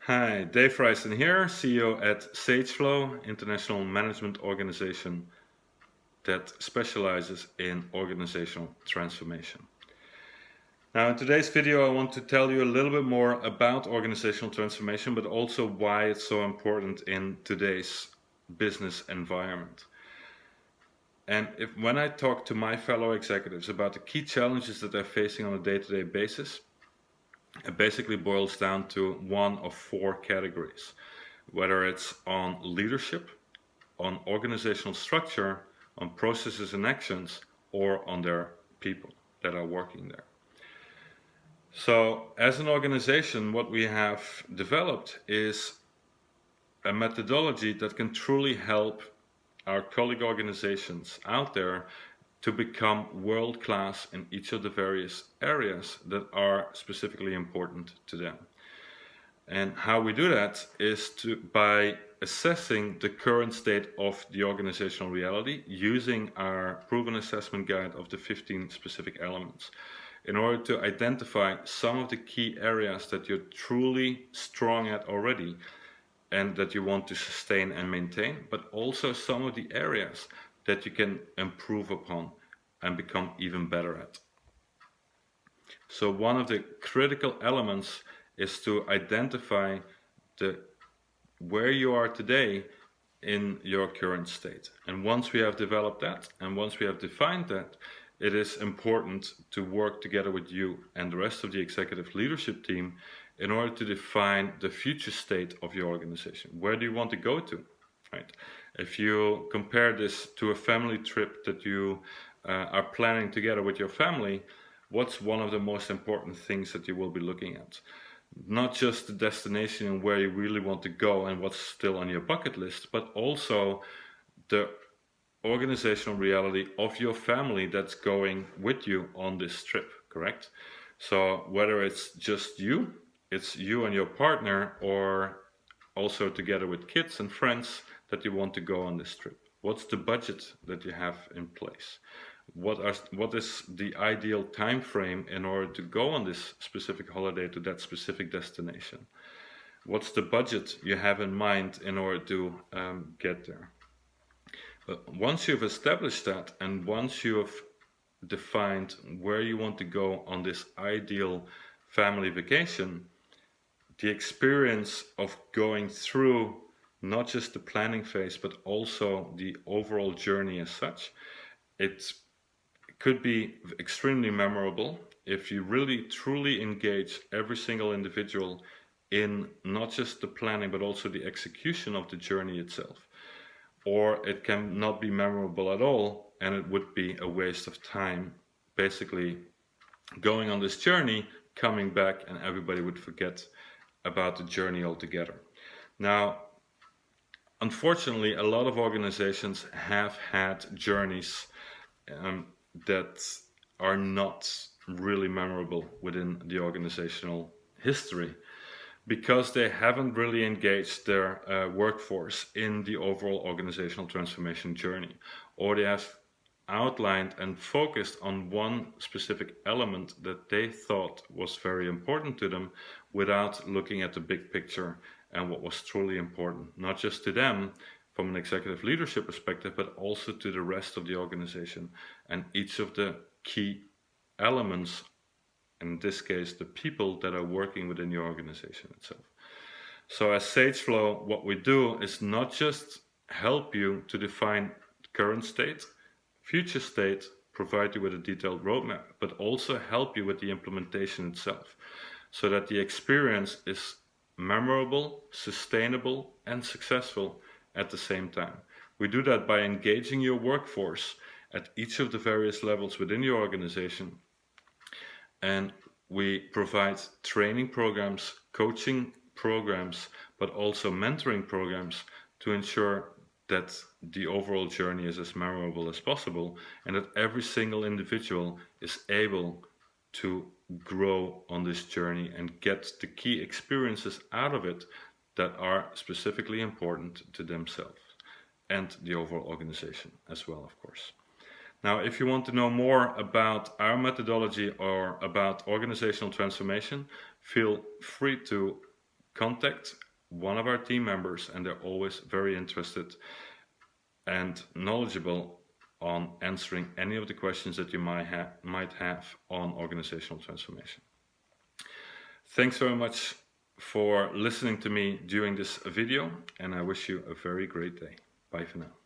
Hi, Dave Vrijsen here, CEO at SageFlow, international management organization that specializes in organizational transformation. Now, in today's video, I want to tell you a little bit more about organizational transformation, but also why it's so important in today's business environment. And when I talk to my fellow executives about the key challenges that they're facing on a day-to-day basis, it basically boils down to one of four categories, whether it's on leadership, on organizational structure, on processes and actions, or on their people that are working there. So as an organization, what we have developed is a methodology that can truly help our colleague organizations out there to become world-class in each of the various areas that are specifically important to them. And how we do that is by assessing the current state of the organizational reality using our proven assessment guide of the 15 specific elements in order to identify some of the key areas that you're truly strong at already and that you want to sustain and maintain, but also some of the areas that you can improve upon and become even better at. So one of the critical elements is to identify where you are today in your current state. And once we have developed that, and once we have defined that, it is important to work together with you and the rest of the executive leadership team in order to define the future state of your organization. Where do you want to go to, right? If you compare this to a family trip that you are planning together with your family, what's one of the most important things that you will be looking at? Not just the destination and where you really want to go and what's still on your bucket list, but also the organizational reality of your family that's going with you on this trip, correct? So whether it's just you, it's you and your partner, or also together with kids and friends that you want to go on this trip. What's the budget that you have in place? What is the ideal time frame in order to go on this specific holiday to that specific destination? What's the budget you have in mind in order to get there? But once you've established that, and once you have defined where you want to go on this ideal family vacation, the experience of going through not just the planning phase, but also the overall journey as such, it could be extremely memorable if you really truly engage every single individual in not just the planning, but also the execution of the journey itself. Or it can not be memorable at all, and it would be a waste of time, basically going on this journey, coming back, and everybody would forget about the journey altogether. Now, unfortunately, a lot of organizations have had journeys that are not really memorable within the organizational history, because they haven't really engaged their workforce in the overall organizational transformation journey, or they have outlined and focused on one specific element that they thought was very important to them without looking at the big picture and what was truly important, not just to them from an executive leadership perspective, but also to the rest of the organization and each of the key elements, in this case, the people that are working within your organization itself. So as SageFlow, what we do is not just help you to define current state, future state, provide you with a detailed roadmap, but also help you with the implementation itself, so that the experience is memorable, sustainable, and successful at the same time. We do that by engaging your workforce at each of the various levels within your organization. And we provide training programs, coaching programs, but also mentoring programs to ensure that the overall journey is as memorable as possible and that every single individual is able to grow on this journey and get the key experiences out of it that are specifically important to themselves and the overall organization as well, of course. Now, if you want to know more about our methodology or about organizational transformation, feel free to contact one of our team members, and they're always very interested and knowledgeable on answering any of the questions that you might have on organizational transformation. Thanks very much for listening to me during this video, and I wish you a very great day. Bye for now.